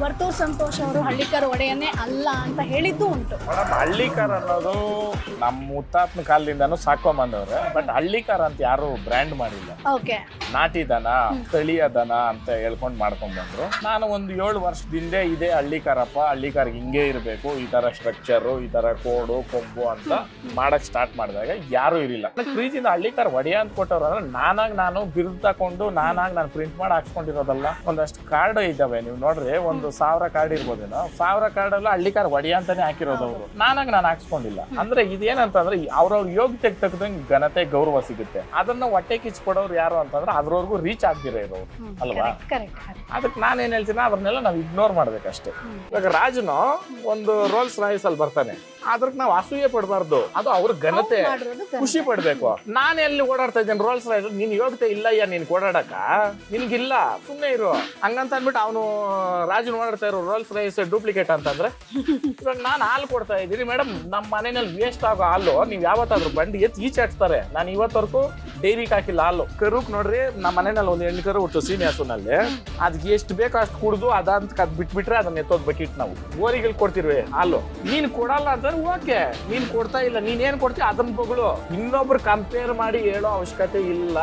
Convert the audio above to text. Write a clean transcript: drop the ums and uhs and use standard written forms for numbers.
ವರ್ತೂರ್ ಸಂತೋಷ್ ಅವರು ಹಳ್ಳಿಕರ್ ಒಡೆಯನ್ನೇ ಅಲ್ಲ ಅಂತ ಹೇಳಿದ್ದು ಉಂಟು. ಮೇಡಮ್ ಹಳ್ಳಿಕಾರ ಅನ್ನೋದು ನಮ್ಮ ಮುತ್ತಾತ್ನ ಕಾಲದಿಂದಾನು ಸಾಕೊಂಬಂದವ್ರೆ. ಬಟ್ ಹಳ್ಳಿಕಾರ ಅಂತ ಯಾರು ಬ್ರ್ಯಾಂಡ್ ಮಾಡಿಲ್ಲ. ಓಕೆ, ನಾಟಿ ದನ, ಸ್ಥಳೀಯ ದನ ಅಂತ ಹೇಳ್ಕೊಂಡು ಮಾಡ್ಕೊಂಡ್ ಬಂದ್ರು. ನಾನು ಒಂದು 7 ವರ್ಷದಿಂದ ಇದೇ ಹಳ್ಳಿಕಾರಪ್ಪ, ಹಳ್ಳಿಕಾರ್ಗೆ ಹಿಂಗೆ ಇರಬೇಕು, ಈ ತರ ಸ್ಟ್ರಕ್ಚರು, ಈ ತರ ಕೋಡು ಕೊಂಬು ಅಂತ ಮಾಡಕ್ ಸ್ಟಾರ್ಟ್ ಮಾಡಿದಾಗ ಯಾರು ಇರಿಲ್ಲ. ಪ್ರೀತಿಯಿಂದ ಹಳ್ಳಿಕಾರ ಒಡೆಯ ಅಂತ ಕೊಟ್ಟವ್ರು ಅಂದ್ರೆ ನಾನು ಬಿರುದು ತಕೊಂಡು ನಾನು ಪ್ರಿಂಟ್ ಮಾಡಿ ಹಾಕ್ಸ್ಕೊಂಡಿರೋದಲ್ಲ. ಒಂದಷ್ಟು ಕಾರ್ಡ್ ಇದ್ದಾವೆ, ನೀವು ನೋಡ್ರಿ, ಒಂದು 1000 ಕಾರ್ಡ್ ಇರ್ಬೋದೇನೋ. 1000 ಕಾರ್ಡ್ ಎಲ್ಲ ಹಳ್ಳಿಕಾರ ಒಡೆಯ ಅಂತಾನೆ ಹಾಕಿರೋದವ್ರು. ನಾನು ಹಾಕ್ಸ್ಕೊಂಡಿಲ್ಲ. ಅಂದ್ರೆ ಇದೇನಂತಂದ್ರೆ ಅವ್ರವ್ರ ಯೋಗ್ಯತೆಗೆ ತಕ್ಕದಂಗೆ ಘನತೆ ಗೌರವ ಸಿಗುತ್ತೆ. ಅದನ್ನ ಹೊಟ್ಟೆ ಕಿಚ್ಕೊಡೋರು ಯಾರು ಅಂತಂದ್ರೆ ಅದ್ರವರೆಗೂ ರೀಚ್ ಆಗ್ದಿರೋ ಇರೋರು ಅಲ್ವಾ. ಅದಕ್ಕೆ ನಾನೇನ್ ಹೇಳ್ತೀನಿ, ಅದನ್ನೆಲ್ಲ ನಾವು ಇಗ್ನೋರ್ ಮಾಡ್ಬೇಕಷ್ಟೇ. ಇವಾಗ ರಾಜನು ಒಂದು ರೋಲ್ಸ್ ರಾಯ್ಸ್ ಅಲ್ಲಿ ಬರ್ತಾನೆ, ಅದ್ರಕ್ಕೆ ನಾವು ಅಸೂಯೆ ಪಡಬಾರ್ದು. ಅದು ಅವ್ರ ಘನತೆ, ಖುಷಿ ಪಡ್ಬೇಕು. ನಾನು ಎಲ್ಲಿ ಓಡಾಡ್ತಾ ಇದ್ದೇನೆ ರೋಲ್ಸ್ ರಾಯ್ಸ್, ನೀನ್ ಯೋಗ್ಯತೆ ಇಲ್ಲ ನೀನ್ ಓಡಾಡಕ, ನಿನ್ಗಿಲ್ಲ, ಸುಮ್ಮನೆ ಇರು ಹಂಗಂತ ಅಂದ್ಬಿಟ್ಟು ಅವನು ರಾಜನ್ ಓಡಾಡ್ತಾ ಇರೋ ರೋಲ್ಸ್ ರಾಯ್ಸ್ ಡೂಪ್ಲಿಕೇಟ್ ಅಂತಂದ್ರೆ. ಇವಾಗ ನಾನು ಹಾಲು ಕೊಡ್ತಾ ಇದ್ದೀನಿ ಮೇಡಮ್, ನಮ್ಮ ಮನೆಯಲ್ಲಿ ವೇಸ್ಟ್ ಆಗೋ ಹಾಲು ನೀವ್ ಯಾವತ್ತಾದ್ರೂ ಬಂಡಿ ಎತ್ತಿ ಈಚಾಡ್ತಾರೆ. ನಾನು ಇವತ್ತವರೆಗೂ ಡೈರಿಗೆ ಹಾಕಿಲ್ಲ ಹಾಲು. ಕರುಕ್ ನೋಡ್ರಿ, ನಮ್ಮ ಮನೆಯಲ್ಲಿ ಒಂದು ಹೆಣ್ಣು ಕರು ಹುಟ್ಟು ಸೀನಿಯಾಸುನಲ್ಲಿ, ಅದಕ್ಕೆ ಎಷ್ಟು ಬೇಕೋ ಅಷ್ಟು ಕುಡಿದು ಅದಂತ ಬಿಟ್ಬಿಟ್ರೆ ಅದನ್ನ ಎತ್ತೋದ್ ಬಕೆಟ್ ನಾವು ಓರಿಗಳು ಕೊಡ್ತಿರ್ವಿ ಹಾಲು. ನೀನ್ ಕೊಡಲ್ಲ ಅಂತಂದ್ರೆ ಓಕೆ, ನೀನ್ ಕೊಡ್ತಾ ಇಲ್ಲ, ನೀನ್ ಏನ್ ಕೊಡ್ತೀವಿ ಅದನ್ನ ಬಗಳು. ಇನ್ನೊಬ್ರು ಕಂಪೇರ್ ಮಾಡಿ ಹೇಳೋ ಅವಶ್ಯಕತೆ ಇಲ್ಲ.